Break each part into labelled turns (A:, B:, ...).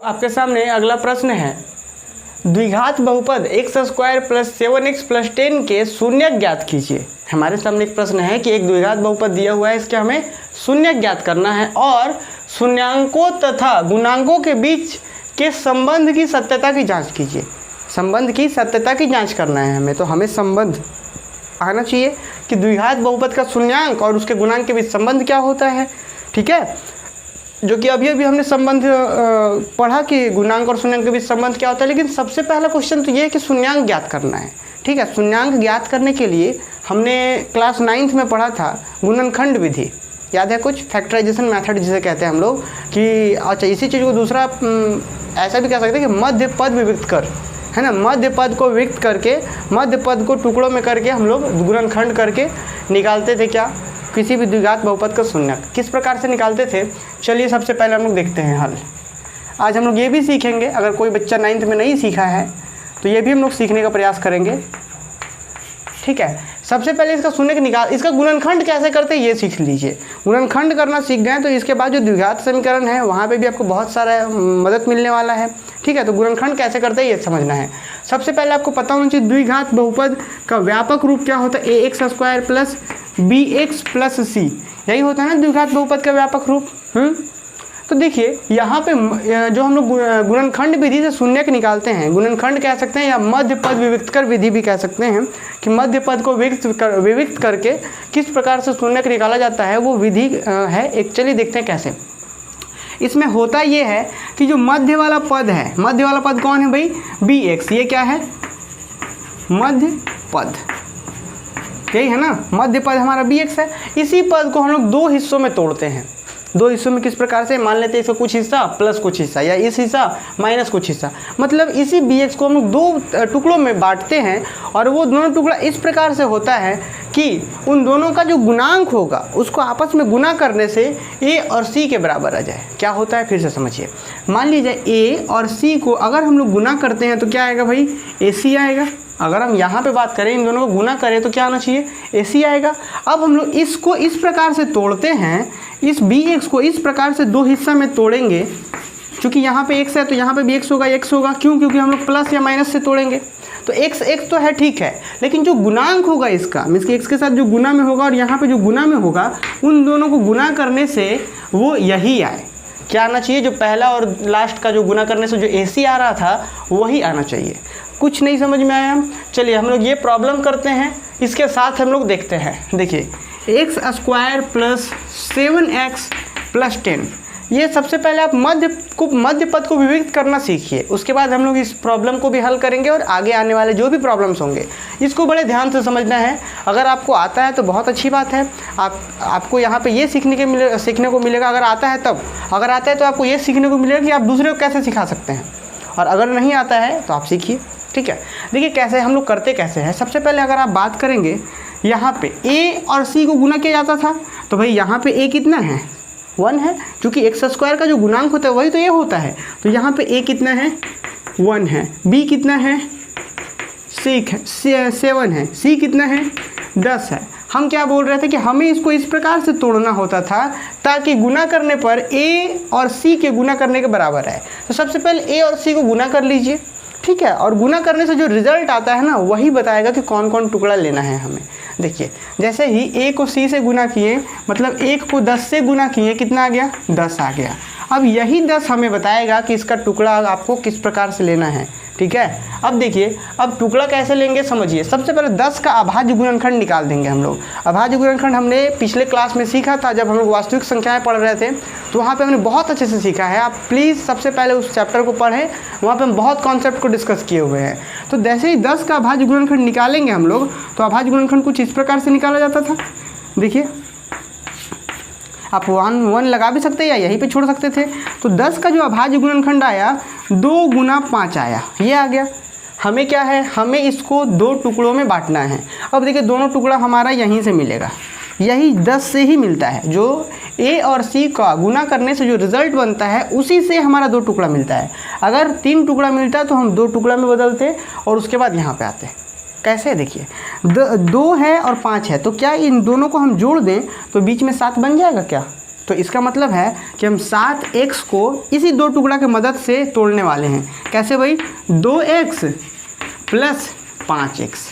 A: आपके सामने अगला प्रश्न है, द्विघात बहुपद x² + 7x + 10 के शून्य ज्ञात कीजिए। हमारे सामने एक प्रश्न है कि एक द्विघात बहुपद दिया हुआ है, इसके हमें शून्य ज्ञात करना है और शून्यांकों तथा गुणांकों के बीच के संबंध की सत्यता की जांच कीजिए। संबंध की सत्यता की जांच करना है हमें, तो हमें संबंध आना चाहिए कि द्विघात बहुपद का शून्यांक और उसके गुणांक के बीच संबंध क्या होता है। ठीक है, जो कि अभी हमने संबंध पढ़ा कि गुणांक और शून्यांक के बीच संबंध क्या होता है। लेकिन सबसे पहला क्वेश्चन तो ये है कि शून्यांक ज्ञात करना है। ठीक है, शून्यांक ज्ञात करने के लिए हमने क्लास 9th में पढ़ा था गुणनखंड विधि, याद है कुछ, फैक्टराइजेशन मेथड जिसे कहते हैं हम लोग। कि अच्छा, इसी चीज़ को दूसरा ऐसा भी कह सकते हैं कि मध्य पद विविक्त कर, है ना, मध्य पद को विविक्त करके मध्य पद को टुकड़ों में करके हम लोग गुणनखंड करके निकालते थे क्या, किसी भी द्विघात बहुपद का शून्यक। किस प्रकार से निकालते थे, चलिए सबसे पहले हम लोग देखते हैं हल। आज हम लोग ये भी सीखेंगे, अगर कोई बच्चा 9th में नहीं सीखा है तो ये भी हम लोग सीखने का प्रयास करेंगे। ठीक है, सबसे पहले इसका शून्यक इसका गुणनखंड कैसे करते हैं ये सीख लीजिए। गुणनखंड करना सीख गए तो इसके बाद जो द्विघात समीकरण है वहाँ पे भी आपको बहुत सारा मदद मिलने वाला है। ठीक है, तो गुणनखंड कैसे करते हैं ये समझना है। सबसे पहले आपको पता होना चाहिए द्विघात बहुपद का व्यापक रूप क्या होता है, ax² + bx + c, यही होता है ना द्विघात बहुपद का व्यापक रूप। तो देखिए यहाँ पे जो हम लोग गुणनखंड विधि से शून्यक निकालते हैं, गुणनखंड कह सकते हैं या मध्य पद विविक्त कर विधि भी कह सकते हैं, कि मध्य पद को विविक्त करके किस प्रकार से शून्यक निकाला जाता है वो विधि है। एक चलिए देखते हैं कैसे। इसमें होता ये है कि जो मध्य वाला पद है, मध्य वाला पद कौन है भाई, bx, ये क्या है, मध्य पद, यही है ना, मध्य पद हमारा bx है। इसी पद को हम लोग दो हिस्सों में तोड़ते हैं। दो हिस्सों में किस प्रकार से, मान लेते हैं इसका कुछ हिस्सा प्लस कुछ हिस्सा, या इस हिस्सा माइनस कुछ हिस्सा, मतलब इसी bx को हम लोग दो टुकड़ों में बांटते हैं और वो दोनों टुकड़ा इस प्रकार से होता है कि उन दोनों का जो गुणांक होगा उसको आपस में गुना करने से a और c के बराबर आ जाए। क्या होता है फिर से समझिए, मान लीजिए a और c को अगर हम लोग गुना करते हैं तो क्या आएगा भाई, ac आएगा। अगर हम यहाँ पे बात करें, इन दोनों को गुना करें तो क्या आना चाहिए, ac आएगा। अब हम लोग इसको इस प्रकार से तोड़ते हैं, इस bx को इस प्रकार से दो हिस्सा में तोड़ेंगे। चूँकि यहाँ पे x है तो यहाँ पे भी x होगा, क्यों, क्योंकि हम लोग प्लस या माइनस से तोड़ेंगे। तो x तो है, ठीक है, लेकिन जो गुणांक होगा इसका, मीन्स कि x के साथ जो गुना में होगा और यहाँ पे जो गुना में होगा, उन दोनों को गुना करने से वो यही आए। क्या आना चाहिए, जो पहला और लास्ट का जो गुना करने से जो ac आ रहा था वही आना चाहिए। कुछ नहीं समझ में आया, चलिए हम लोग ये प्रॉब्लम करते हैं, इसके साथ हम लोग देखते हैं। देखिए x² + 7x + 10, ये सबसे पहले आप मध्य पद को विविक्त करना सीखिए। उसके बाद हम लोग इस प्रॉब्लम को भी हल करेंगे और आगे आने वाले जो भी प्रॉब्लम्स होंगे इसको बड़े ध्यान से समझना है। अगर आपको आता है तो बहुत अच्छी बात है, आपको यहाँ पे ये सीखने को मिलेगा। अगर आता है तो आपको ये सीखने को मिलेगा कि आप दूसरे को कैसे सिखा सकते हैं, और अगर नहीं आता है तो आप सीखिए। ठीक है, देखिए कैसे हम लोग करते कैसे हैं। सबसे पहले अगर आप बात करेंगे, यहाँ पे a और c को गुना किया जाता था, तो भाई यहाँ पे a कितना है, 1 है, क्योंकि x² का जो गुणांक होता है वही तो ये होता है। तो यहाँ पे a कितना है, 1 है, b कितना है, 7 है, c कितना है, 10 है। हम क्या बोल रहे थे कि हमें इसको इस प्रकार से तोड़ना होता था ताकि गुना करने पर a और c के गुना करने के बराबर है। तो सबसे पहले a और c को गुना कर लीजिए। ठीक है, और गुना करने से जो रिजल्ट आता है ना वही बताएगा कि कौन कौन टुकड़ा लेना है हमें। देखिए जैसे ही a को c से गुना किए, मतलब 1 को 10 से गुना किए, कितना आ गया, 10 आ गया। अब यही 10 हमें बताएगा कि इसका टुकड़ा आपको किस प्रकार से लेना है। ठीक है, अब देखिए, अब टुकड़ा कैसे लेंगे समझिए। सबसे पहले 10 का अभाज्य गुणनखंड निकाल देंगे हम लोग। अभाज्य गुणनखंड हमने पिछले क्लास में सीखा था, जब हम लोग वास्तविक संख्याएं पढ़ रहे थे, तो वहाँ पे हमने बहुत अच्छे से सीखा है। आप प्लीज़ सबसे पहले उस चैप्टर को पढ़ें, वहाँ पे हम बहुत कॉन्सेप्ट को डिस्कस किए हुए हैं। तो जैसे ही 10 का अभाज्य गुणनखंड निकालेंगे हम लोग, तो अभाज्य गुणनखंड कुछ इस प्रकार से निकाला जाता था। देखिए आप 1 लगा भी सकते हैं या यहीं पे छोड़ सकते थे। तो 10 का जो अभाज्य गुणनखंड आया, 2 × 5 आया, ये आ गया। हमें क्या है, हमें इसको दो टुकड़ों में बांटना है। अब देखिए दोनों टुकड़ा हमारा यहीं से मिलेगा, यही 10 से ही मिलता है। जो a और c का गुना करने से जो रिजल्ट बनता है उसी से हमारा 2 टुकड़ा मिलता है। अगर 3 टुकड़ा मिलता है तो हम 2 टुकड़ा में बदलते और उसके बाद यहाँ पे आते। कैसे, देखिए 2 है और 5 है, तो क्या इन दोनों को हम जोड़ दें तो बीच में 7 बन जाएगा क्या, तो इसका मतलब है कि हम 7x को इसी दो टुकड़ा की मदद से तोड़ने वाले हैं। कैसे भाई? 2x plus 5x।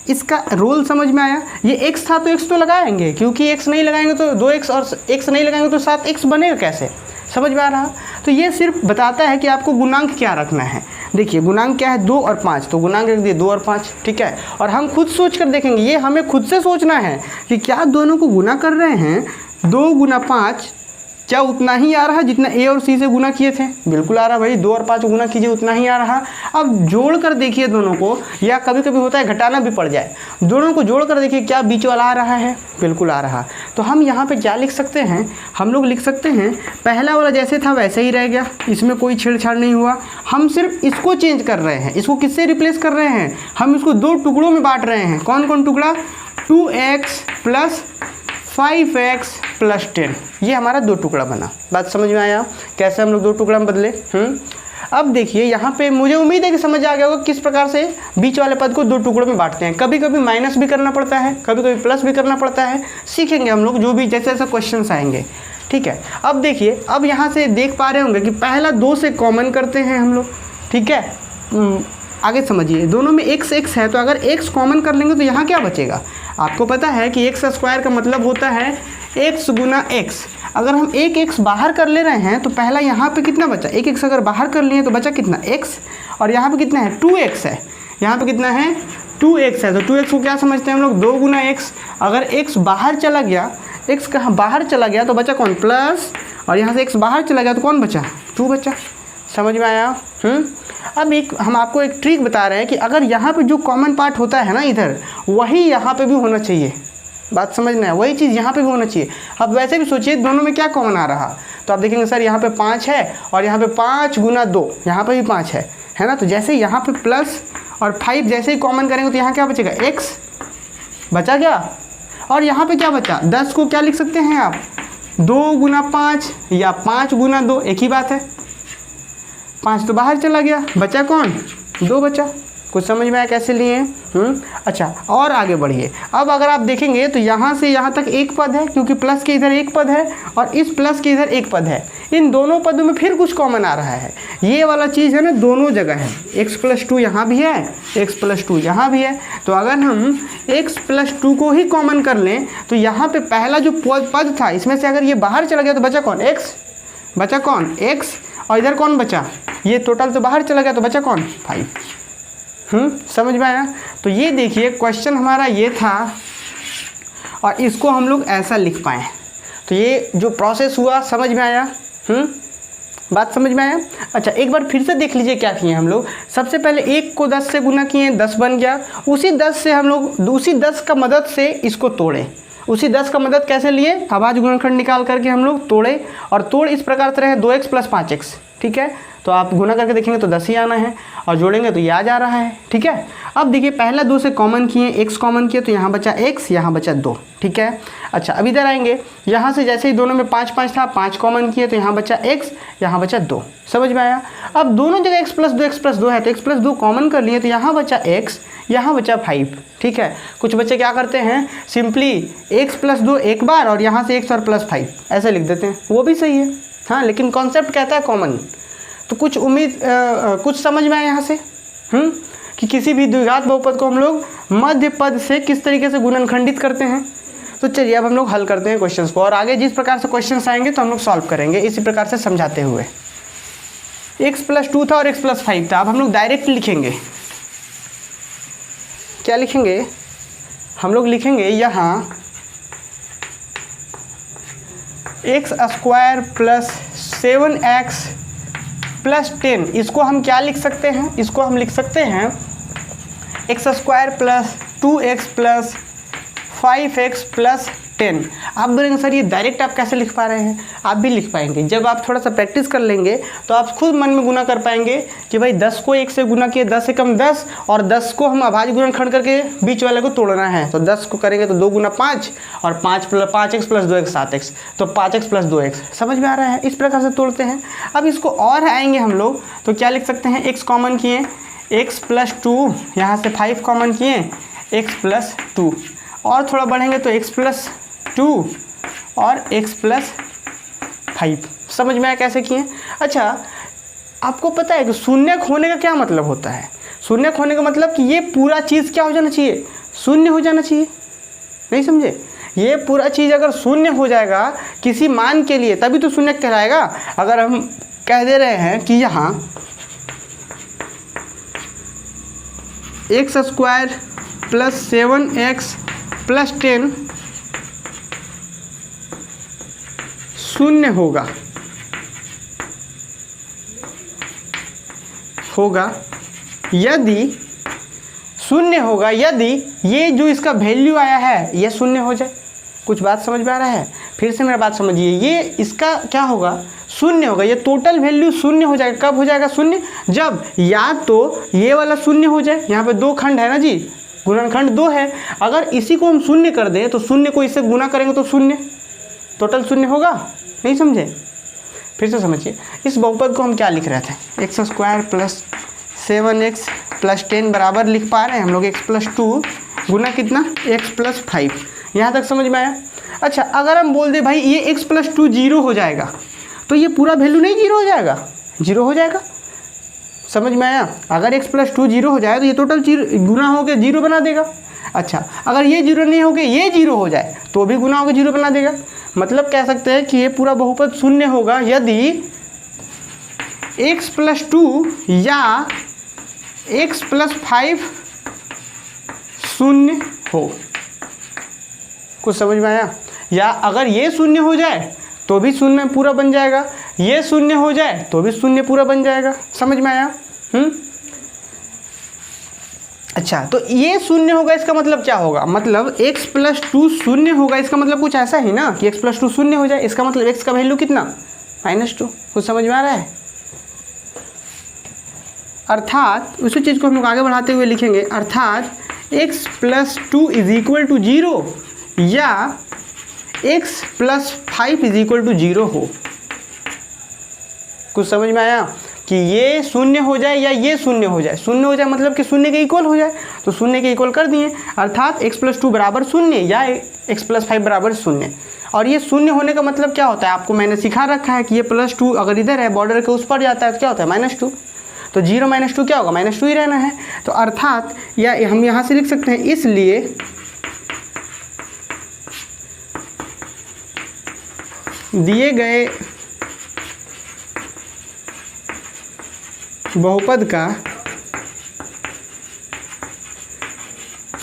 A: इसका रोल समझ में आया? ये x था तो x तो लगाएंगे, क्योंकि x नहीं लगाएंगे तो 2x और x नहीं लगाएंगे तो 7x बनेगा कैसे? समझ में आ रहा? तो ये सिर्फ बताता है कि आपको गुणांक क्या रखना है। देखिए गुणांक क्या है? 2 और 5, तो गुणांक रख दिए 2 और 5, ठीक है। और हम खुद सोच कर देखेंगे, ये हमें खुद से सोचना है कि क्या दोनों को गुना कर रहे हैं। 2 गुना 5 क्या उतना ही आ रहा जितना a और c से गुना किए थे? बिल्कुल आ रहा भाई, 2 और 5 गुना कीजिए उतना ही आ रहा। अब जोड़ कर देखिए दोनों को, या कभी कभी होता है घटाना भी पड़ जाए, दोनों को जोड़ कर देखिए क्या बीच वाला आ रहा है? बिल्कुल आ रहा। तो हम यहाँ पे क्या लिख सकते हैं? हम लोग लिख सकते हैं पहला वाला जैसे था वैसे ही रह गया, इसमें कोई छेड़छाड़ नहीं हुआ। हम सिर्फ इसको चेंज कर रहे हैं। इसको किससे रिप्लेस कर रहे हैं? हम इसको दो टुकड़ों में बांट रहे हैं। कौन कौन टुकड़ा? 2x प्लस 5x प्लस 10, ये हमारा दो टुकड़ा बना। बात समझ में आया कैसे हम लोग दो टुकड़ा में बदले? अब देखिए यहाँ पे मुझे उम्मीद है कि समझ आ गया होगा किस प्रकार से बीच वाले पद को दो टुकड़ों में बांटते हैं। कभी कभी माइनस भी करना पड़ता है, कभी कभी प्लस भी करना पड़ता है। सीखेंगे हम लोग जो भी जैसे जैसे क्वेश्चंस आएंगे, ठीक है। अब देखिए, अब यहाँ से देख पा रहे होंगे कि पहला 2 से कॉमन करते हैं हम लोग, ठीक है। आगे समझिए, दोनों में x है, तो अगर x कॉमन कर लेंगे तो यहाँ क्या बचेगा? आपको पता है कि x स्क्वायर का मतलब होता है x गुना x। अगर हम एक x बाहर कर ले रहे हैं तो पहला यहाँ पे कितना बचा? एक x अगर बाहर कर लिए तो बचा कितना? x। और यहाँ पे कितना है? 2x है। यहाँ पे कितना है? 2x है। तो 2x को क्या समझते हैं हम लोग? 2 गुना x। अगर x बाहर चला गया, x कहाँ बाहर चला गया तो बचा कौन? प्लस। और यहाँ से x बाहर चला गया तो कौन बचा? 2 बचा। समझ में आया? अब हम आपको एक ट्रिक बता रहे हैं कि अगर यहाँ पे जो कॉमन पार्ट होता है ना इधर, वही यहाँ पे भी होना चाहिए। बात समझना है, वही चीज़ यहाँ पे भी होना चाहिए। अब वैसे भी सोचिए दोनों में क्या कॉमन आ रहा, तो आप देखेंगे सर यहाँ पे 5 है और यहाँ पे 5 गुना 2, यहाँ पे भी 5 है ना। तो जैसे यहाँ पे प्लस और 5 जैसे ही कॉमन करेंगे तो यहाँ क्या बचेगा? x बचा क्या? और यहाँ पे क्या बचा? 10 को क्या लिख सकते हैं आप? 2 गुना 5 या 5 गुना 2, एक ही बात है। 5 तो बाहर चला गया, बचा कौन? 2 बचा। कुछ समझ में आया कैसे लिए? अच्छा, और आगे बढ़िए। अब अगर आप देखेंगे तो यहाँ से यहाँ तक एक पद है, क्योंकि प्लस के इधर एक पद है और इस प्लस के इधर एक पद है। इन दोनों पदों में फिर कुछ कॉमन आ रहा है। ये वाला चीज़ है ना, दोनों जगह है। x+2 यहाँ भी है, x+2 यहाँ भी है। तो अगर हम x+2 को ही कॉमन कर लें तो यहाँ पे पहला जो पद था इसमें से अगर ये बाहर चला गया तो बचा कौन? x। बचा कौन? x। और इधर कौन बचा? ये टोटल तो बाहर चला गया तो बचा कौन? 5। समझ में आया? तो ये देखिए क्वेश्चन हमारा ये था और इसको हम लोग ऐसा लिख पाए। तो ये जो प्रोसेस हुआ समझ में आया? बात समझ में आया? अच्छा, एक बार फिर से देख लीजिए क्या किए हम लोग। सबसे पहले 1 को 10 से गुना किए, 10 बन गया। उसी 10 से हम लोग उसी 10 का मदद से इसको तोड़े। उसी 10 का मदद कैसे लिए? अभाज्य गुणनखंड निकाल करके हम लोग तोड़े। और तोड़ इस प्रकार से रहे 2x प्लस 5x, ठीक है। तो आप गुना करके देखेंगे तो 10 ही आना है और जोड़ेंगे तो ये आ जा रहा है, ठीक है। अब देखिए पहला 2 से कॉमन किए, x कॉमन किए तो यहाँ बचा x, यहाँ बचा 2, ठीक है। अच्छा, अब इधर आएंगे, यहाँ से जैसे ही दोनों में 5 5 था, 5 कॉमन किए तो यहाँ बचा x, यहाँ बचा 2। समझ में आया? अब दोनों जगह x+2 है तो x+2 कॉमन कर लिए तो यहाँ बचा x, यहाँ बचा 5, ठीक है। कुछ बच्चे क्या करते हैं, सिंपली x+2 एक बार और यहाँ से x और प्लस 5 ऐसे लिख देते हैं, वो भी सही है। हाँ, लेकिन कॉन्सेप्ट कहता है कॉमन। तो कुछ कुछ समझ में आया यहाँ से? कि किसी भी द्विघात बहुपद को हम लोग मध्य पद से किस तरीके से गुणनखंडित करते हैं। तो चलिए अब हम लोग हल करते हैं क्वेश्चंस को, और आगे जिस प्रकार से क्वेश्चंस आएंगे तो हम लोग सॉल्व करेंगे इसी प्रकार से समझाते हुए। x+2 था और x+5 था। अब हम लोग डायरेक्ट लिखेंगे। क्या लिखेंगे? हम लोग लिखेंगे यहाँ x² प्लस 7x प्लस 10। इसको हम क्या लिख सकते हैं? इसको हम लिख सकते हैं x² plus 2x plus 5x plus 10। आप बोलेंगे सर ये डायरेक्ट आप कैसे लिख पा रहे हैं? आप भी लिख पाएंगे जब आप थोड़ा सा प्रैक्टिस कर लेंगे तो आप खुद मन में गुना कर पाएंगे कि भाई 10 को 1 से गुना किए 10 से कम 10, और 10 को हम अभाज्य गुणनखंड करके बीच वाले को तोड़ना है। तो 10 को करेंगे तो 2 गुना 5 और 5x प्लस 2x 7x, तो 5x प्लस 2x। समझ में आ रहा है? इस प्रकार से तोड़ते हैं। अब इसको और आएंगे हम लोग तो क्या लिख सकते हैं? x कॉमन किए, x+2, यहाँ से 5 कॉमन किए, x+2, और थोड़ा बढ़ेंगे तो x+2 और x+5 5। समझ में आया कैसे किए? अच्छा, आपको पता है कि शून्यक होने का क्या मतलब होता है? शून्यक होने का मतलब कि ये पूरा चीज़ क्या हो जाना चाहिए? शून्य हो जाना चाहिए। नहीं समझे? ये पूरा चीज़ अगर शून्य हो जाएगा किसी मान के लिए तभी तो शून्यक कहलाएगा। अगर हम कह दे रहे हैं कि यहाँ x² + 7x + 10 शून्य होगा यदि शून्य होगा यदि ये जो इसका वैल्यू आया है ये शून्य हो जाए। कुछ बात समझ में आ रहा है? फिर से मेरा बात समझिए, ये इसका क्या होगा? शून्य होगा। ये टोटल वैल्यू शून्य हो जाएगा। कब हो जाएगा शून्य? जब या तो ये वाला शून्य हो जाए, यहाँ पे 2 खंड है ना जी, गुणनखंड 2 है, अगर इसी को हम शून्य कर दें तो शून्य को इससे गुना करेंगे तो शून्य, टोटल शून्य होगा। नहीं समझे? फिर से समझिए, इस बहुपद को हम क्या लिख रहे थे? x² + 7x + 10 बराबर लिख पा रहे हैं हम लोग x + 2 गुना कितना? x + 5। यहाँ तक समझ में आया? अच्छा, अगर हम बोल दें भाई ये x + 2 0 हो जाएगा तो ये पूरा वैल्यू नहीं 0 हो जाएगा? 0 हो जाएगा। समझ में आया? अगर x + 2 0 हो जाए तो ये टोटल गुना होकर 0 बना देगा। अच्छा, अगर ये 0 नहीं होकर ये 0 हो जाए तो भी गुना होकर 0 बना देगा। मतलब कह सकते हैं कि ये पूरा बहुपद शून्य होगा यदि x + 2 या x + 5 शून्य हो। कुछ समझ में आया? या अगर ये शून्य हो जाए तो भी शून्य पूरा बन जाएगा, ये शून्य हो जाए तो भी शून्य पूरा बन जाएगा। समझ में आया? अच्छा, तो ये शून्य होगा, इसका मतलब क्या होगा? मतलब x + 2 शून्य होगा, इसका मतलब कुछ ऐसा ही ना कि x + 2 शून्य हो जाए। इसका मतलब x का वैल्यू कितना? -2। कुछ समझ में आ रहा है? अर्थात उसी चीज़ को हम लोग आगे बढ़ाते हुए लिखेंगे, अर्थात x + 2 = 0 या x + 5 = 0 हो। कुछ समझ में आया? कि ये शून्य हो जाए या ये शून्य हो जाए। शून्य हो जाए मतलब कि शून्य के इक्वल हो जाए, तो शून्य के इक्वल कर दिए, अर्थात x + 2 बराबर 0 या x + 5 बराबर 0। और ये शून्य होने का मतलब क्या होता है? आपको मैंने सिखा रखा है कि ये +2 अगर इधर है, बॉर्डर के उस पर जाता है तो क्या होता है? -2। तो 0 - 2 क्या होगा? -2 ही रहना है। तो अर्थात या हम यहाँ से लिख सकते हैं, इसलिए दिए गए बहुपद का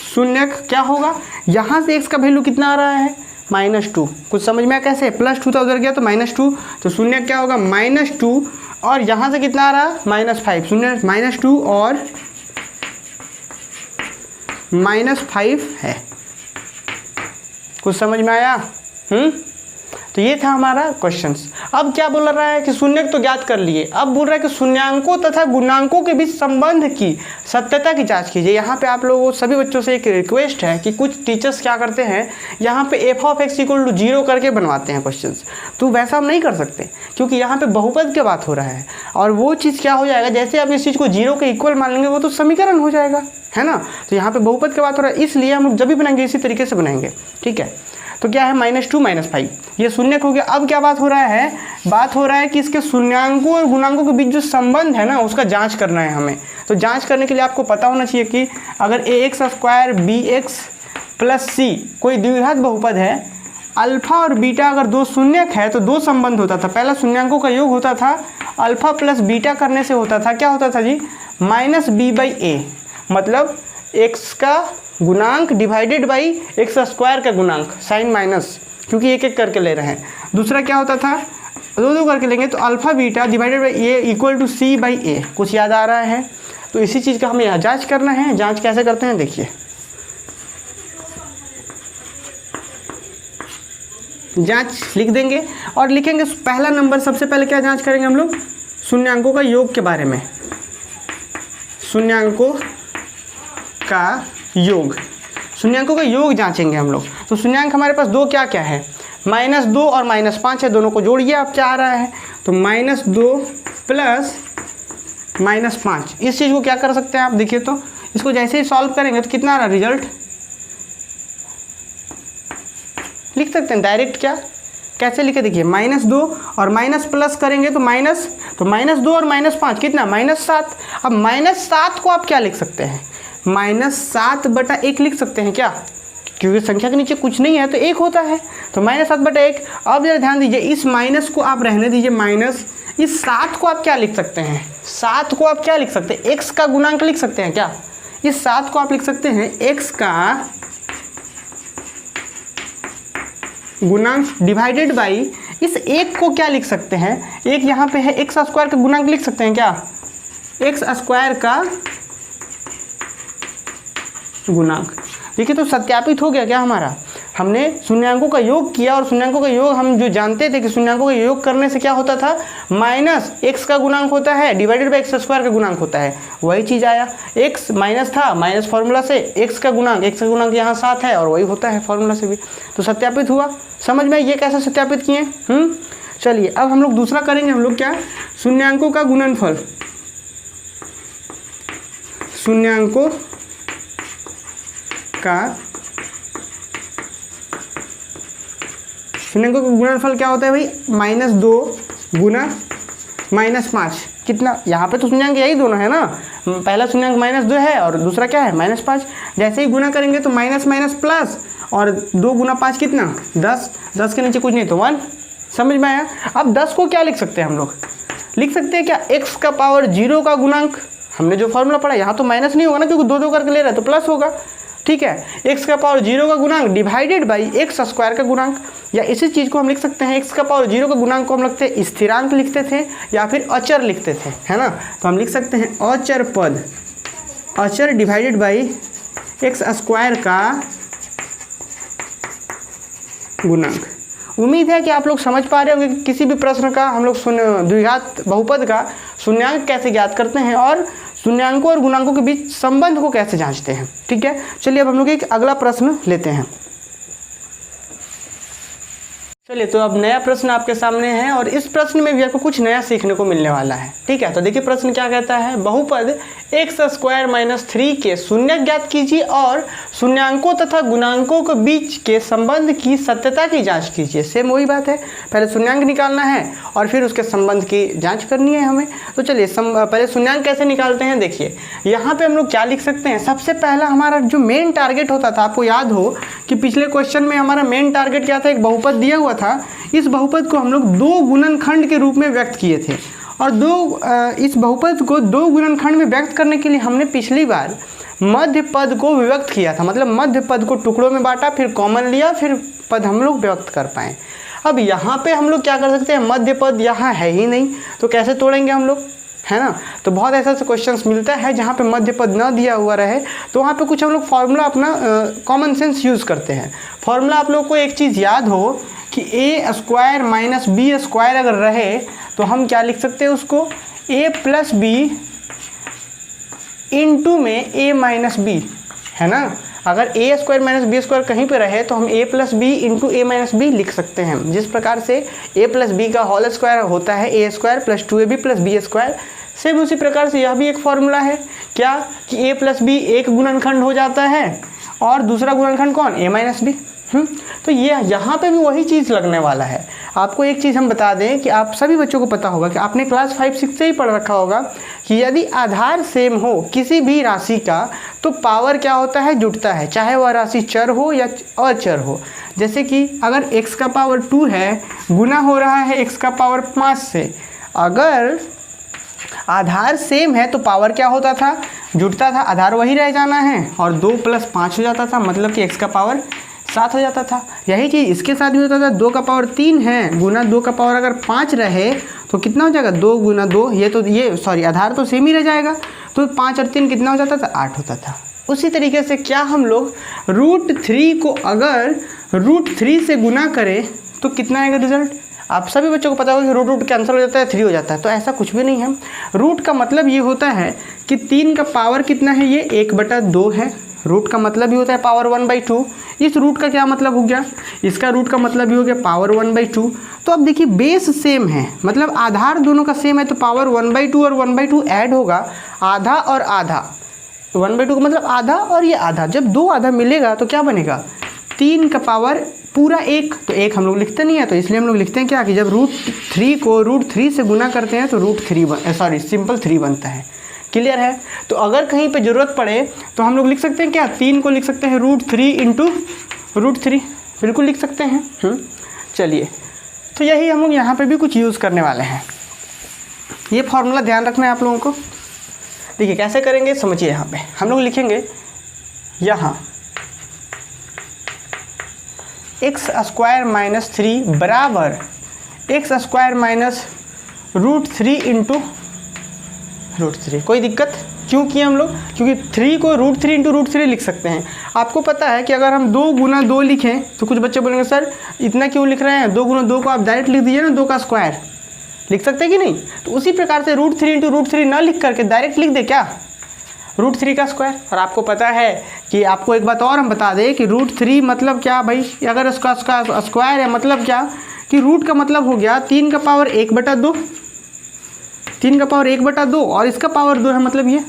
A: शून्यक क्या होगा? यहाँ से x का वैल्यू कितना आ रहा है? -2। कुछ समझ में आया कैसे? +2 था, उधर गया तो -2, तो शून्यक क्या होगा? -2। और यहाँ से कितना आ रहा है? -5। शून्य -2 और -5 है। कुछ समझ में आया? तो ये था हमारा क्वेश्चंस। अब क्या बोल रहा है कि शून्यक तो ज्ञात कर लिए, अब बोल रहा है कि शून्यांकों तथा गुणांकों के बीच संबंध की सत्यता की जांच कीजिए। यहाँ पे आप लोगों सभी बच्चों से एक रिक्वेस्ट है कि कुछ टीचर्स क्या करते हैं, यहाँ पे f(x) = 0 करके बनवाते हैं क्वेश्चंस। तो वैसा हम नहीं कर सकते क्योंकि यहाँ पे बहुपद की बात हो रहा है, और वो चीज़ क्या हो जाएगा, जैसे आप इस चीज़ को 0 के इक्वल मान लेंगे वो तो समीकरण हो जाएगा, है ना। तो यहाँ पे बहुपद की बात हो रहा है, इसलिए हम लोग जब भी बनाएंगे इसी तरीके से बनाएंगे, ठीक है। तो क्या है? -2 -5 ये शून्यक हो गया। अब क्या बात हो रहा है? बात हो रहा है कि इसके शून्यांकों और गुणांकों के बीच जो संबंध है ना, उसका जांच करना है हमें। तो जांच करने के लिए आपको पता होना चाहिए कि अगर ax² bx + c कोई द्विघात बहुपद है, अल्फा और बीटा अगर 2 शून्यक है तो 2 संबंध होता था। पहला शून्यांकों का योग होता था, अल्फा + बीटा करने से होता था, क्या होता था जी? -b/a, मतलब x का गुणांक डिवाइडेड बाई x² का गुणांक, साइन माइनस, क्योंकि एक एक करके ले रहे हैं। दूसरा क्या होता था? 2 करके लेंगे तो alpha beta divided by a = c/a। कुछ याद आ रहा है? तो इसी चीज़ का हमें यहाँ जांच करना है। जांच कैसे करते हैं देखिए, जांच लिख देंगे और लिखेंगे पहला नंबर। सबसे पहले क्या जांच करेंगे हम लोग? शून्यांकों का योग के बारे में। शून्यांकों का योग, शून्यांकों का योग जांचेंगे हम लोग। तो शून्यांक हमारे पास 2 क्या क्या है? -2 और -5 है, दोनों को जोड़िए। आप क्या आ रहा है? तो -2 + -5। इस चीज़ को क्या कर सकते हैं आप? देखिए तो इसको जैसे ही सॉल्व करेंगे तो कितना आ रहा है रिजल्ट? लिख सकते हैं डायरेक्ट, क्या कैसे लिखे देखिए, -2 और माइनस प्लस करेंगे तो -2 और -5 कितना, -7। अब -7 को आप क्या लिख सकते हैं, -7/1 लिख सकते हैं क्या, क्योंकि संख्या के नीचे कुछ नहीं है तो 1 होता है, तो -7/1। अब जरा ध्यान दीजिए, इस माइनस को आप रहने दीजिए माइनस, इस 7 को आप क्या लिख सकते हैं, 7 को आप क्या लिख सकते हैं, x का गुणांक लिख सकते हैं क्या, इस 7 को आप लिख सकते हैं x का गुणांक डिवाइडेड बाई इस 1 को क्या लिख सकते हैं, एक यहाँ पे है x² का गुणांक लिख सकते हैं क्या, x² का गुणांक। देखिए तो सत्यापित हो गया क्या हमारा, हमने शून्यांकों का योग किया और शून्यांकों का योग हम जो जानते थे कि शून्यांकों का योग करने से क्या होता था, -x का गुणांक होता है डिवाइडेड बाई x² का गुणांक होता है, वही चीज़ आया, x माइनस था, माइनस फार्मूला से x का गुणांक यहाँ 7 है और वही होता है फार्मूला से भी, तो सत्यापित हुआ। समझ में ये कैसे सत्यापित किए। चलिए अब हम लोग दूसरा करेंगे, हम लोग क्या, शून्यांकों का गुणनफल, शून्यांकों का गुणनफल क्या होता है भाई, -2 गुना -5 कितना, यहाँ पे तो शून्यांक यही दोनों है ना, पहला शून्यांक -2 है और दूसरा क्या है -5, जैसे ही गुना करेंगे तो माइनस माइनस प्लस, और 2 गुना 5 कितना 10, 10 के नीचे कुछ नहीं तो 1। समझ में आया। अब 10 को क्या लिख सकते हैं हम लोग, लिख सकते हैं क्या, x का पावर 0 का गुणांक, हमने जो फॉर्मूला पढ़ा यहाँ तो माइनस नहीं होगा ना, क्योंकि 2 करके ले रहा है तो प्लस होगा, ठीक है, x का पावर 0 का गुणांक डिवाइडेड बाई x² का गुणांक, या इसी चीज़ को हम लिख सकते हैं x का पावर 0 का गुणांक को हम लिखते हैं स्थिरांक लिखते थे या फिर अचर लिखते थे, है ना, तो हम लिख सकते हैं अचर पद, अचर डिवाइडेड बाई x² का गुणांक। उम्मीद है कि आप लोग समझ पा रहे होंगे कि किसी भी प्रश्न का हम लोग द्विघात बहुपद का शून्यांक कैसे ज्ञात करते हैं और शून्यांकों और गुणांकों के बीच संबंध को कैसे जांचते हैं। ठीक है, चलिए अब हम लोग एक अगला प्रश्न लेते हैं। चलिए तो अब नया प्रश्न आपके सामने है और इस प्रश्न में भी आपको कुछ नया सीखने को मिलने वाला है। ठीक है, तो देखिए प्रश्न क्या कहता है, बहुपद x² - 3 के शून्य ज्ञात कीजिए और शून्यांकों तथा गुणांकों के बीच के संबंध की सत्यता की जांच कीजिए। सेम वही बात है, पहले शून्यांक निकालना है और फिर उसके संबंध की जांच करनी है हमें। तो चलिए पहले शून्यांक कैसे निकालते हैं, देखिए यहाँ पे हम लोग क्या लिख सकते हैं। सबसे पहला हमारा जो मेन टारगेट होता था, आपको याद हो कि पिछले क्वेश्चन में हमारा मेन टारगेट क्या था, एक बहुपद दिया हुआ था, इस बहुपद को हम लोग 2 गुणनखंड के रूप में व्यक्त किए थे और इस बहुपद को 2 गुणनखंड में व्यक्त करने के लिए हमने पिछली बार मध्य पद को विभक्त किया था, मतलब मध्य पद को टुकड़ों में बांटा, फिर कॉमन लिया, फिर पद हम लोग व्यक्त कर पाए। अब यहाँ पे हम लोग क्या कर सकते हैं, मध्य पद यहाँ है ही नहीं तो कैसे तोड़ेंगे हम लोग, है ना। तो बहुत ऐसा क्वेश्चंस मिलता है जहाँ पे मध्य पद न दिया हुआ रहे तो वहाँ पे कुछ हम लोग फॉर्मूला अपना कॉमन सेंस यूज़ करते हैं। फॉर्मूला आप लोग को एक चीज़ याद हो कि a² - b² अगर रहे तो हम क्या लिख सकते हैं उसको, a + b इंटू में a - b, है ना। अगर a² - b² कहीं पे रहे तो हम a + b into a - b लिख सकते हैं। जिस प्रकार से a + b का होल स्क्वायर होता है a² + 2ab + b², सेम उसी प्रकार से यह भी एक फॉर्मूला है क्या कि a + b एक गुणनखंड हो जाता है और दूसरा गुणनखंड कौन, a - b। तो ये यहाँ पे भी वही चीज़ लगने वाला है। आपको एक चीज़ हम बता दें कि आप सभी बच्चों को पता होगा कि आपने क्लास 5-6 से ही पढ़ रखा होगा कि यदि आधार सेम हो किसी भी राशि का तो पावर क्या होता है, जुटता है, चाहे वह राशि चर हो या अचर हो। जैसे कि अगर x का पावर 2 है गुना हो रहा है x का पावर 5 से, अगर आधार सेम है तो पावर क्या होता था, जुटता था, आधार वही रह जाना है और 2 + 5 हो जाता था, मतलब कि x का पावर 7 हो जाता था। यही चीज़ इसके साथ भी होता था, 2 का पावर 3 है गुना 2 का पावर अगर 5 रहे तो कितना हो जाएगा, 2 गुना 2, आधार तो सेम ही रह जाएगा, तो 5 और 3 कितना हो जाता था, 8 होता था। उसी तरीके से क्या हम लोग √3 को अगर √3 से गुना करें तो कितना आएगा रिजल्ट। आप सभी बच्चों को पता होगा कि रूट कैंसिल हो जाता है, 3 हो जाता है, तो ऐसा कुछ भी नहीं है। रूट का मतलब ये होता है कि 3 का पावर कितना है, ये 1/2 है। रूट का मतलब ही होता है पावर 1/2। इस रूट का क्या मतलब हो गया, इसका रूट का मतलब ही हो गया पावर 1/2। तो अब देखिए बेस सेम है, मतलब आधार दोनों का सेम है, तो पावर 1/2 और 1/2 ऐड होगा, आधा और आधा, 1/2 का मतलब आधा और ये आधा, जब 2 आधा मिलेगा तो क्या बनेगा, 3 का पावर पूरा एक, तो एक हम लोग लिखते नहीं है, तो इसलिए हम लोग लिखते हैं क्या कि जब √3 को √3 से गुना करते हैं तो सिंपल 3 बनता है। क्लियर है? तो अगर कहीं पे ज़रूरत पड़े तो हम लोग लिख सकते हैं क्या, 3 को लिख सकते हैं √3 इंटू √3, बिल्कुल लिख सकते हैं। चलिए, तो यही हम लोग यहाँ पे भी कुछ यूज़ करने वाले हैं। ये फॉर्मूला ध्यान रखना है आप लोगों को। देखिए कैसे करेंगे, समझिए। यहाँ पे हम लोग लिखेंगे यहाँ x² - 3 बराबर x² - √3 इंटू √3। कोई दिक्कत? क्यों किए हम लोग? क्योंकि 3 को √3 इंटू √3 लिख सकते हैं। आपको पता है कि अगर हम 2 गुना 2 लिखें तो कुछ बच्चे बोलेंगे सर इतना क्यों लिख रहे हैं, 2 गुना 2 को आप डायरेक्ट लिख दीजिए ना, 2 का स्क्वायर लिख सकते हैं कि नहीं। तो उसी प्रकार से √3 इंटू √3 ना लिख करके डायरेक्ट लिख दे क्या, √3 का स्क्वायर। और आपको पता है कि आपको एक बात और हम बता दें कि √3 मतलब क्या भाई, अगर इसका स्क्वायर है मतलब क्या कि रूट का मतलब हो गया 3 का पावर 1/2, 3 का पावर 1/2 और इसका पावर 2 है, मतलब ये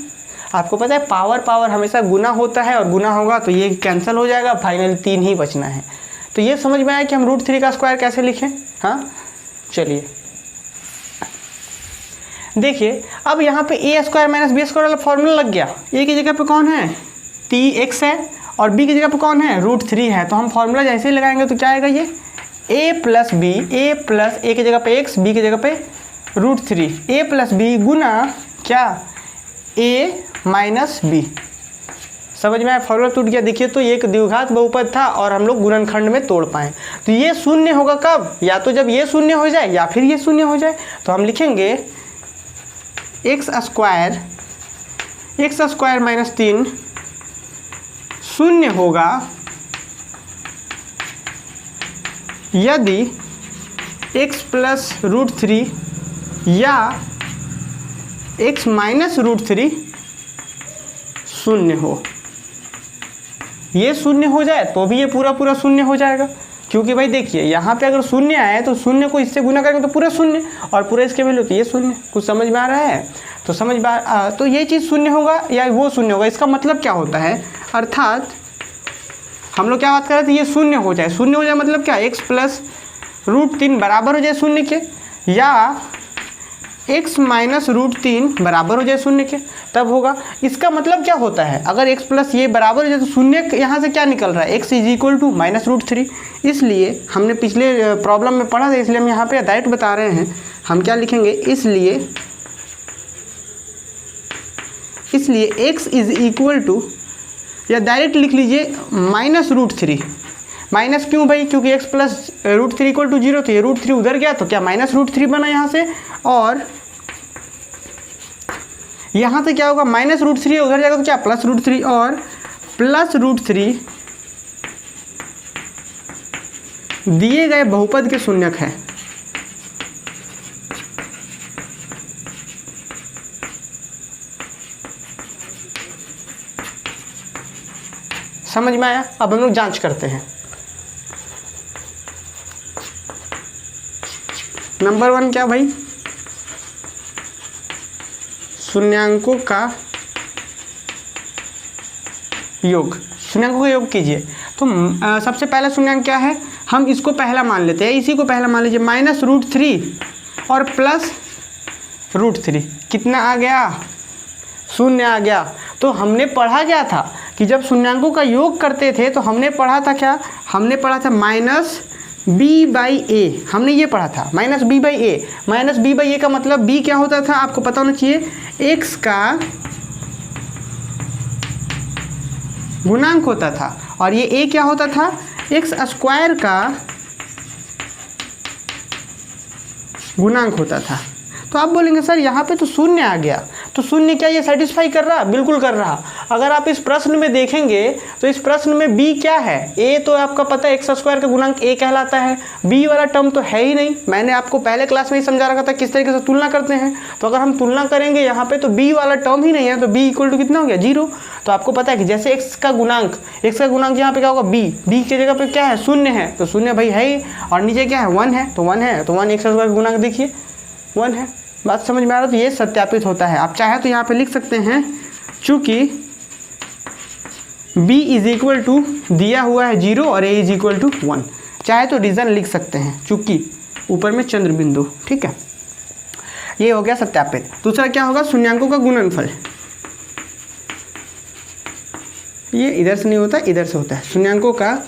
A: आपको पता है पावर हमेशा गुना होता है और गुना होगा तो ये कैंसिल हो जाएगा, फाइनल 3 ही बचना है। तो ये समझ में आया कि हम √3 का स्क्वायर कैसे लिखें। हाँ चलिए देखिए, अब यहाँ पे a² - b² वाला फॉर्मूला लग गया। a की जगह पे कौन है, x है, और b की जगह पे कौन है, √3 है। तो हम फॉर्मूला जैसे ही लगाएंगे तो क्या आएगा, ये a + b, a की जगह पे x, b की जगह पे √3, a + b गुना क्या, a - b। समझ में आया, फॉर्मूला टूट गया। देखिए तो ये एक द्विघात बहुपद था और हम लोग गुणनखंड में तोड़ पाए। तो ये शून्य होगा कब, या तो जब ये शून्य हो जाए या फिर ये शून्य हो जाए। तो हम लिखेंगे x² - 3 शून्य होगा यदि x + √3 या x - √3 शून्य हो। ये शून्य हो जाए तो भी ये पूरा शून्य हो जाएगा, क्योंकि भाई देखिए यहाँ पे अगर शून्य आए तो शून्य को इससे गुना करेंगे तो पूरा शून्य, और पूरा इसके वैल्यू तो ये शून्य। कुछ समझ में आ रहा है? तो समझ में तो ये चीज़ शून्य होगा या वो शून्य होगा, इसका मतलब क्या होता है, अर्थात हम लोग क्या बात कर रहे थे, ये शून्य हो जाए। शून्य हो जाए मतलब क्या, x + √3 बराबर हो जाए शून्य के, या x - √3 बराबर हो जाए शून्य के, तब होगा। इसका मतलब क्या होता है, अगर x + ये बराबर हो जाए तो शून्य यहाँ से क्या निकल रहा है, x = -√3। इसलिए हमने पिछले प्रॉब्लम में पढ़ा था, इसलिए हम यहाँ पे डायरेक्ट बता रहे हैं। हम क्या लिखेंगे, इसलिए x = या डायरेक्ट लिख लीजिए -√3। माइनस क्यों भाई, क्योंकि x + √3 = 0, तो ये √3 उधर गया तो क्या -√3 बना यहाँ से, और यहाँ से क्या होगा, -√3 उधर जाएगा तो क्या +√3, और +√3 दिए गए बहुपद के शून्यक है। समझ में आया? अब हम लोग जांच करते हैं। नंबर 1 क्या भाई, शून्यांकों का योग। शून्यांकों का योग कीजिए। तो सबसे पहला शून्यांक क्या है, हम इसको पहला मान लेते हैं, इसी को पहला मान लीजिए, -√3 और +√3 कितना आ गया, शून्य आ गया। तो हमने पढ़ा क्या था कि जब शून्यांकों का योग करते थे तो हमने पढ़ा था क्या, हमने पढ़ा था -b/a, हमने ये पढ़ा था -b/a। -b/a का मतलब b क्या होता था, आपको पता होना चाहिए, x का गुणांक होता था, और ये a क्या होता था, x² का गुणांक होता था। तो आप बोलेंगे सर यहाँ पे तो शून्य आ गया, तो शून्य क्या ये सेटिस्फाई कर रहा, बिल्कुल कर रहा। अगर आप इस प्रश्न में देखेंगे तो इस प्रश्न में b क्या है, a तो आपका पता है x² का गुणांक a कहलाता है, b वाला टर्म तो है ही नहीं। मैंने आपको पहले क्लास में ही समझा रखा था किस तरीके से तुलना करते हैं। तो अगर हम तुलना करेंगे यहाँ पे तो b वाला टर्म ही नहीं है, तो b = कितना हो गया, 0। तो आपको पता है कि जैसे x का गुणांक यहाँ पे क्या होगा, b की जगह पे क्या है, शून्य है, तो शून्य भाई है ही, और नीचे क्या है, 1 है, तो 1 है, तो 1 x² का गुणांक देखिए 1 है। बात समझ में आ रहा है? तो ये सत्यापित होता है। आप चाहे तो यहाँ पे लिख सकते हैं, चूँकि b = दिया हुआ है 0 और a = 1, चाहे तो रीज़न लिख सकते हैं, चूंकि ऊपर में चंद्र बिंदु, ठीक है। ये हो गया सत्यापित। दूसरा क्या होगा, शून्यांकों का गुणनफल। ये इधर से नहीं होता, इधर से होता है। शून्यांकों का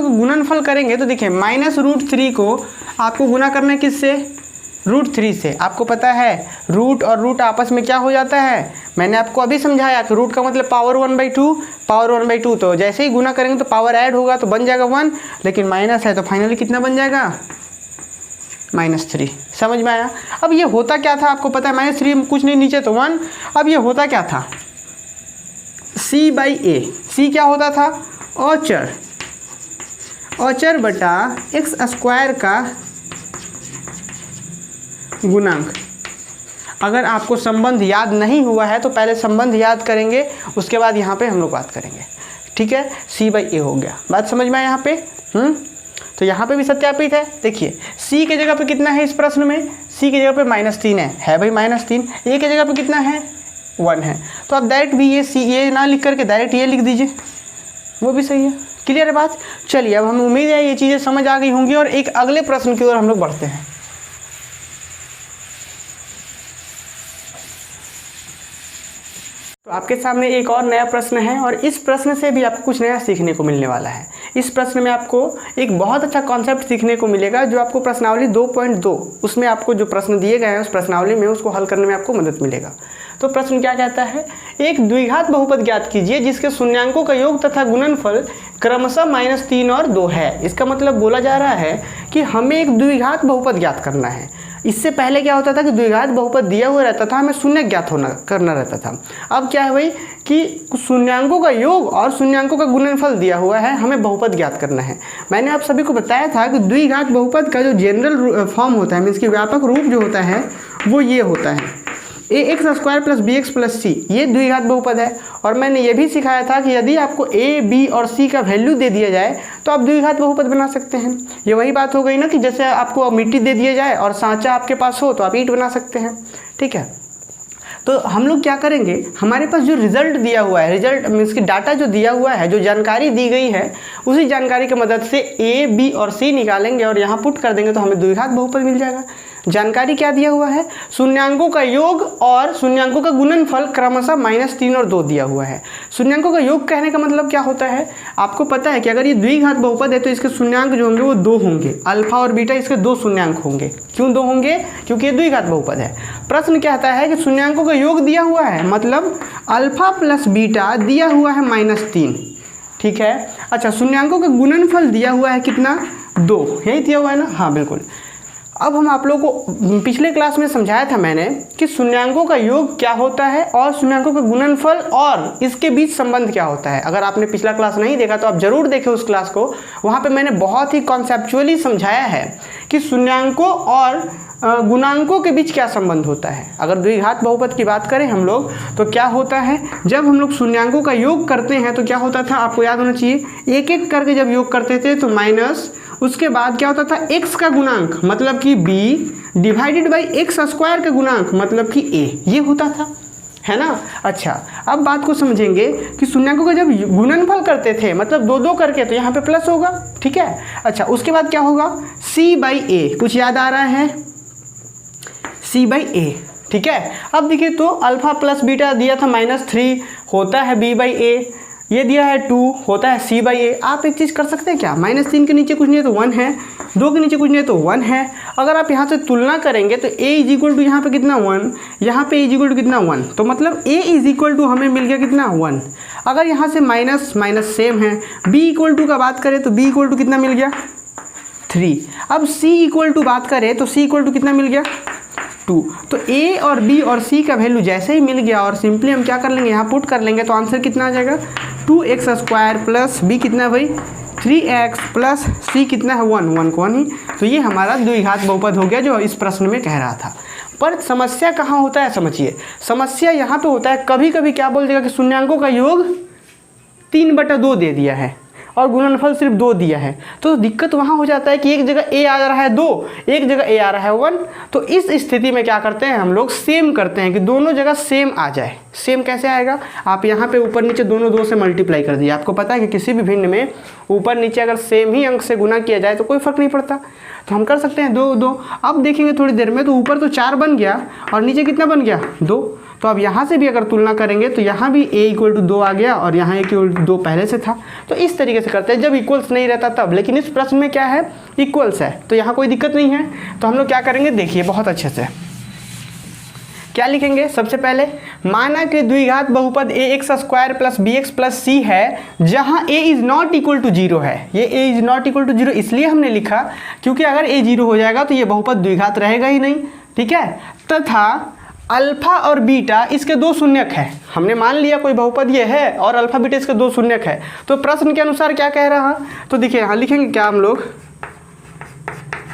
A: गुणनफल करेंगे तो देखिए -√3 को आपको गुना करना है किससे, √3 से। आपको पता है रूट और रूट आपस में क्या हो जाता है, मैंने आपको अभी समझाया कि रूट का मतलब पावर 1/2, पावर 1/2, तो जैसे ही गुना करेंगे तो पावर ऐड होगा तो बन जाएगा 1, लेकिन माइनस है तो फाइनली कितना बन जाएगा, -3। समझ में आया। अब ये होता क्या था आपको पता है, -3 कुछ नहीं नीचे तो 1। अब ये होता क्या था, C/A। C क्या होता था, औचर बटा x² का गुणांक। अगर आपको संबंध याद नहीं हुआ है तो पहले संबंध याद करेंगे, उसके बाद यहाँ पे हम लोग बात करेंगे, ठीक है। C/A हो गया, बात समझ में आया यहाँ पे। तो यहाँ पे भी सत्यापित है। देखिए C के जगह पे कितना है इस प्रश्न में, C की जगह पे -3 है भाई -3। A के जगह पे कितना है, 1 है। तो आप डायरेक्ट भी ये ना लिख करके डायरेक्ट ये लिख दीजिए, वो भी सही है। क्लियर है बात। चलिए अब हम उम्मीद है ये चीज़ें समझ आ गई होंगी और एक अगले प्रश्न की ओर हम लोग बढ़ते हैं। तो आपके सामने एक और नया प्रश्न है और इस प्रश्न से भी आपको कुछ नया सीखने को मिलने वाला है। इस प्रश्न में आपको एक बहुत अच्छा कॉन्सेप्ट सीखने को मिलेगा जो आपको प्रश्नावली 2.2 उसमें आपको जो प्रश्न दिए गए हैं उस प्रश्नावली में उसको हल करने में आपको मदद मिलेगा। तो प्रश्न क्या कहता है, एक द्विघात बहुपद ज्ञात कीजिए जिसके शून्यांकों का योग तथा गुणनफल क्रमशः -3 और 2 है। इसका मतलब बोला जा रहा है कि हमें एक द्विघात बहुपद ज्ञात करना है। इससे पहले क्या होता था कि द्विघात बहुपद दिया हुआ रहता था, हमें शून्य ज्ञात करना रहता था। अब क्या है भाई कि शून्यांकों का योग और शून्यांकों का गुणनफल दिया हुआ है, हमें बहुपद ज्ञात करना है। मैंने आप सभी को बताया था कि द्विघात बहुपद का जो जनरल फॉर्म होता है, मीन्स की व्यापक रूप जो होता है वो ये होता है ax² + bx + c। ये द्विघात बहुपद है। और मैंने ये भी सिखाया था कि यदि आपको a, b और c का वैल्यू दे दिया जाए तो आप द्विघात बहुपद बना सकते हैं। ये वही बात हो गई ना कि जैसे आपको मिट्टी दे दिया जाए और सांचा आपके पास हो तो आप ईंट बना सकते हैं, ठीक है। तो हम लोग क्या करेंगे, हमारे पास जो रिजल्ट दिया हुआ है, रिजल्ट मीन्स की डाटा जो दिया हुआ है, जो जानकारी दी गई है, उसी जानकारी की मदद से a, b और c निकालेंगे और यहाँ पुट कर देंगे तो हमें द्विघात बहुपद मिल जाएगा। जानकारी क्या दिया हुआ है, शून्यांकों का योग और शून्यांकों का गुणनफल क्रमशः -3 और 2 दिया हुआ है। शून्यांकों का योग कहने का मतलब क्या होता है, आपको पता है कि अगर ये द्विघात बहुपद है तो इसके शून्यांक जो होंगे वो 2 होंगे, अल्फा और बीटा इसके 2 शून्यांक होंगे। क्यों 2 होंगे, क्योंकि ये द्विघात बहुपद है। प्रश्न कहता है कि शून्यांकों का योग दिया हुआ है, मतलब अल्फा + बीटा दिया हुआ है -3, ठीक है। अच्छा, शून्यांकों का गुणनफल दिया हुआ है कितना, 2, यही दिया हुआ है ना, हाँ बिल्कुल। अब हम आप लोगों को पिछले क्लास में समझाया था मैंने कि शून्यांकों का योग क्या होता है और शून्यांकों का गुणनफल और इसके बीच संबंध क्या होता है। अगर आपने पिछला क्लास नहीं देखा तो आप जरूर देखें उस क्लास को, वहाँ पे मैंने बहुत ही कॉन्सेप्चुअली समझाया है कि शून्यांकों और गुणांकों के बीच क्या संबंध होता है। अगर द्विघात बहुपद की बात करें हम लोग तो क्या होता है, जब हम लोग शून्यांकों का योग करते हैं तो क्या होता था, आपको याद होना चाहिए, एक एक करके जब योग करते थे तो माइनस, उसके बाद क्या होता था x का गुणांक मतलब कि b डिवाइडेड बाई x² का गुणांक मतलब कि a, ये होता था, है ना। अच्छा, अब बात को समझेंगे कि शून्यांकों का जब गुणनफल करते थे मतलब 2-2 करके तो यहाँ पे प्लस होगा, ठीक है। अच्छा, उसके बाद क्या होगा, c/a, कुछ याद आ रहा है, c/a, ठीक है। अब देखिए तो अल्फा + बीटा दिया था -3 होता है b/a, ये दिया है 2 होता है c/a। आप एक चीज़ कर सकते हैं क्या, -3 के नीचे कुछ नहीं है तो 1 है, 2 के नीचे कुछ नहीं है तो 1 है। अगर आप यहाँ से तुलना करेंगे तो a = यहाँ पे कितना 1, यहाँ पे a = कितना 1, तो मतलब a = हमें मिल गया कितना 1। अगर यहाँ से माइनस माइनस सेम है, b = का बात करें तो b = कितना मिल गया 3। अब c = बात करें तो c = कितना मिल गया 2। तो a और b और c का वैल्यू जैसे ही मिल गया और सिंपली हम क्या कर लेंगे, यहाँ पुट कर लेंगे तो आंसर कितना आ जाएगा, 2x² प्लस b कितना है भाई 3x प्लस c कितना है 1 को 1 ही। तो ये हमारा द्विघात बहुपद हो गया जो इस प्रश्न में कह रहा था। पर समस्या कहाँ होता है, समझिए, समस्या यहाँ पे होता है कभी कभी क्या बोल देगा कि शून्यांकों का योग 3/2 दे दिया है। और गुणनफल सिर्फ 2 दिया है। तो दिक्कत वहाँ हो जाता है कि एक जगह a आ रहा है 2, एक जगह a आ रहा है 1। तो इस स्थिति में क्या करते हैं हम लोग, सेम करते हैं कि दोनों जगह सेम आ जाए। सेम कैसे आएगा, आप यहाँ पे ऊपर नीचे दोनों 2 से मल्टीप्लाई कर दिए। आपको पता है कि किसी भी भिन्न में ऊपर नीचे अगर सेम ही अंक से गुना किया जाए तो कोई फर्क नहीं पड़ता। तो हम कर सकते हैं 2 2। अब देखेंगे थोड़ी देर में तो ऊपर तो 4 बन गया और नीचे कितना बन गया 2। तो अब यहाँ से भी अगर तुलना करेंगे तो यहाँ भी a = 2 आ गया और यहाँ a = 2 पहले से था। तो इस तरीके से करते हैं जब इक्वल्स नहीं रहता तब। लेकिन इस प्रश्न में क्या है, इक्वल्स है, तो यहाँ कोई दिक्कत नहीं है। तो हम लोग क्या करेंगे, देखिए बहुत अच्छे से क्या लिखेंगे। सबसे पहले माना कि द्विघात बहुपद ax² + bx + c है जहाँ a ≠ = 0 है। ये a ≠ = 0 इसलिए हमने लिखा क्योंकि अगर a 0 हो जाएगा तो ये बहुपद द्विघात रहेगा ही नहीं, ठीक है। तथा अल्फा और बीटा इसके 2 शून्यक है। हमने मान लिया कोई बहुपद ये है और अल्फा बीटा इसके 2 शून्यक है। तो प्रश्न के अनुसार क्या कह रहा, तो देखिए यहाँ लिखेंगे क्या हम लोग,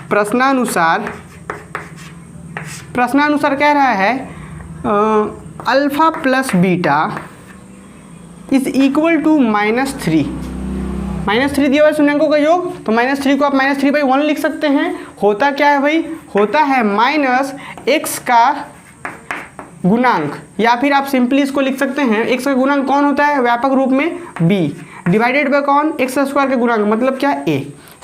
A: प्रश्नानुसार कह रहा है अल्फा + बीटा = -3। -3 दिया हुआ है शून्यंकों का योग, तो -3 को आप -3/1 लिख सकते हैं। होता क्या है भाई, होता है -x का गुणांक, या फिर आप सिंपली इसको लिख सकते हैं x का गुणांक कौन होता है व्यापक रूप में b डिवाइडेड बाय कौन, x² का गुणांक मतलब क्या a।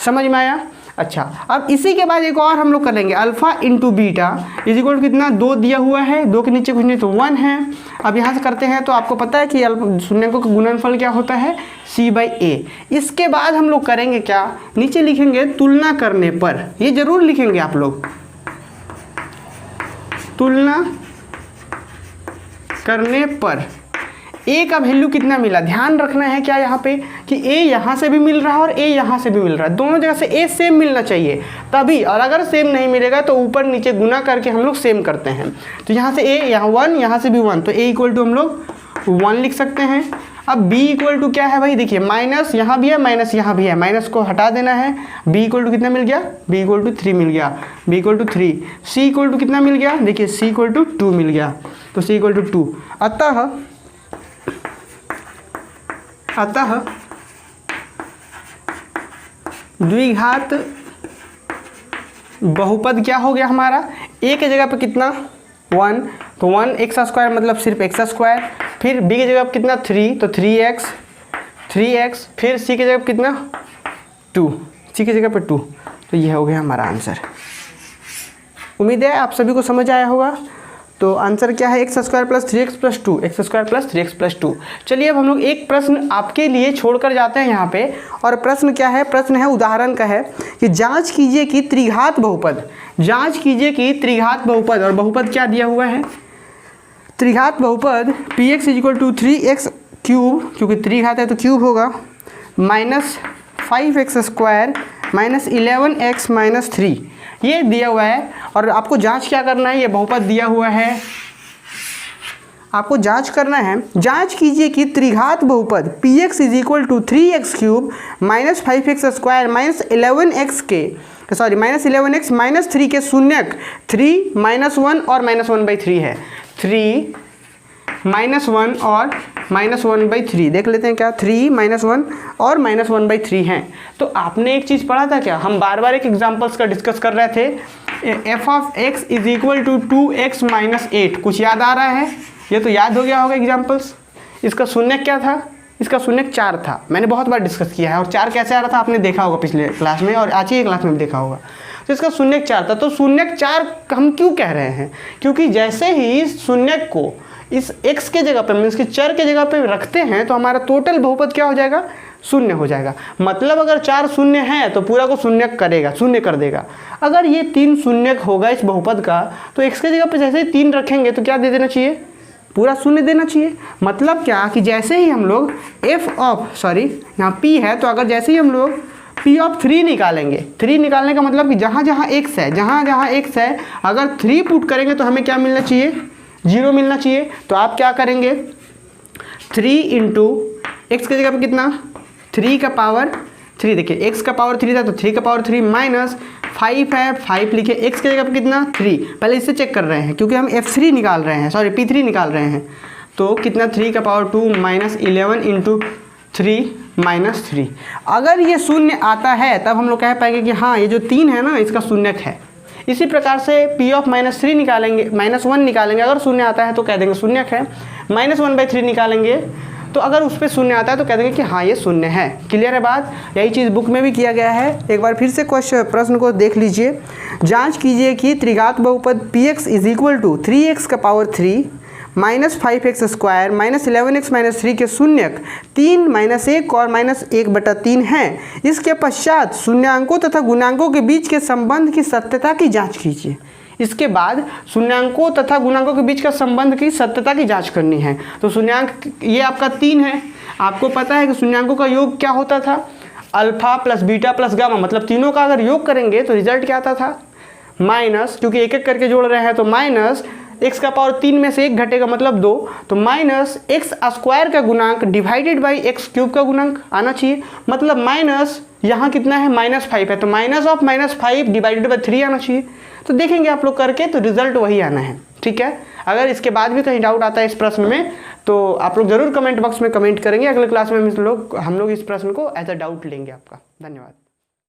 A: समझ में आया। अच्छा, अब इसी के बाद एक और हम लोग कर लेंगे, अल्फा × बीटा = कितना 2 दिया हुआ है, 2 के नीचे कुछ नहीं तो 1 है। अब यहाँ से करते हैं तो आपको पता है कि शून्यंकों का गुणनफल क्या होता है c/a। इसके बाद हम लोग करेंगे क्या, नीचे लिखेंगे तुलना करने पर, ये जरूर लिखेंगे आप लोग, तुलना करने पर a का वैल्यू कितना मिला। ध्यान रखना है क्या यहाँ पे कि a यहाँ से भी मिल रहा है और a यहाँ से भी मिल रहा है, दोनों जगह से a सेम मिलना चाहिए तभी। और अगर सेम नहीं मिलेगा तो ऊपर नीचे गुना करके हम लोग सेम करते हैं। तो यहाँ से a यहाँ 1, यहाँ से भी 1, तो a = हम लोग 1 लिख सकते हैं। अब b = क्या है भाई, देखिए माइनस यहाँ भी है माइनस यहाँ भी है, माइनस को हटा देना है। b = कितना मिल गया, b = 3 मिल गया, b = 3। c = कितना मिल गया, देखिए c = 2 मिल गया, तो c = 2। अतः द्विघात बहुपद क्या हो गया हमारा, a के जगह पे कितना 1, तो 1x² मतलब सिर्फ x², फिर b की जगह पे कितना 3, तो 3x, फिर c की जगह पे कितना 2, c की जगह पे 2। तो ये हो गया हमारा आंसर। उम्मीद है आप सभी को समझ आया होगा। तो आंसर क्या है, x² + 3x + 2, x² + 3x + 2। चलिए अब हम लोग एक प्रश्न आपके लिए छोड़कर जाते हैं यहाँ पे। और प्रश्न क्या है, प्रश्न है उदाहरण का है कि जांच कीजिए कि त्रिघात बहुपद, जांच कीजिए कि त्रिघात बहुपद, और बहुपद क्या दिया हुआ है, त्रिघात बहुपद px = 3x क्यूब, क्योंकि त्रिघात है तो क्यूब होगा, -5x² -11x - 3 ये दिया हुआ है। और आपको जांच क्या करना है, ये बहुपद दिया हुआ है, आपको जांच करना है। जांच कीजिए कि त्रिघात बहुपद px = 3x cube -5x² -11x के -11x - 3 के शून्यक 3 -1 और -1/3 है। 3 -1 और -1/3 देख लेते हैं क्या, 3 -1 और -1/3 हैं। तो आपने एक चीज़ पढ़ा था क्या, हम बार बार एक एग्जांपल्स का डिस्कस कर रहे थे, f(x) = 2x - 8। कुछ याद आ रहा है, ये तो याद हो गया होगा एग्जांपल्स। इसका शून्यक क्या था, इसका शून्यक 4 था, मैंने बहुत बार डिस्कस किया है। और 4 कैसे आ रहा था आपने देखा होगा पिछले क्लास में, और आज ही क्लास में भी देखा होगा। तो इसका शून्यक 4 था। तो शून्यक 4 हम क्यों कह रहे हैं, क्योंकि जैसे ही शून्यक को इस x के जगह पर, मीन्स कि चर के जगह पे रखते हैं तो हमारा टोटल बहुपद क्या हो जाएगा, शून्य हो जाएगा। मतलब अगर 4 शून्य है तो पूरा को शून्य करेगा, शून्य कर देगा। अगर ये 3 शून्य होगा इस बहुपद का, तो x के जगह पे जैसे ही 3 रखेंगे तो क्या दे देना चाहिए, पूरा शून्य देना चाहिए। मतलब क्या कि जैसे ही हम लोग यहाँ p है, तो अगर जैसे ही हम लोग p(3) निकालेंगे, 3 निकालने का मतलब कि जहाँ जहाँ x है, x है, अगर 3 पुट करेंगे तो हमें क्या मिलना चाहिए, 0 मिलना चाहिए। तो आप क्या करेंगे, 3 × x के जगह पे कितना, 3 का पावर 3, देखिए x का पावर 3 था तो 3 का पावर 3 माइनस 5 है, 5 लिखे, x के जगह पे कितना 3, पहले इससे चेक कर रहे हैं क्योंकि हम f3 निकाल रहे हैं, p3 निकाल रहे हैं। तो कितना, 3 का पावर 2 -11 × 3 माइनस 3। अगर ये शून्य आता है तब हम लोग कह पाएंगे कि हाँ ये जो 3 है ना इसका शून्यक है। इसी प्रकार से P ऑफ -3 निकालेंगे, -1 निकालेंगे, अगर शून्य आता है तो कह देंगे शून्यक है। -1/3 निकालेंगे तो अगर उस पर शून्य आता है तो कह देंगे कि हाँ ये शून्य है। क्लियर है बात? यही चीज़ बुक में भी किया गया है। एक बार फिर से प्रश्न को देख लीजिए। जांच कीजिए कि त्रिघात बहुपद px = 3x⁻³ -5x² -11x - 3 के शून्यक 3 -1 और -1/3 हैं। इसके पश्चात शून्यांकों तथा गुणांकों के बीच के संबंध की सत्यता की जांच कीजिए। इसके बाद शून्यांकों तथा गुणांकों के बीच का संबंध की सत्यता की जांच करनी है। तो शून्यांक ये आपका 3 है। आपको पता है कि शून्यांकों का योग क्या होता था? Alpha plus beta plus gamma, मतलब तीनों का अगर योग करेंगे तो रिजल्ट क्या आता था? माइनस, क्योंकि एक एक करके जोड़ रहे हैं तो माइनस x⁻³ में से 1 घटेगा मतलब 2, तो -x² का गुणांक डिवाइडेड बाई x³ का गुणांक आना चाहिए। मतलब माइनस यहाँ कितना है? -5 है, तो -5 डिवाइडेड बाई 3 आना चाहिए। तो देखेंगे आप लोग करके तो रिजल्ट वही आना है। ठीक है, अगर इसके बाद भी कहीं डाउट आता है इस प्रश्न में तो आप लोग ज़रूर कमेंट बॉक्स में कमेंट करेंगे। अगले क्लास में हम लोग इस प्रश्न को एज अ डाउट लेंगे आपका। धन्यवाद।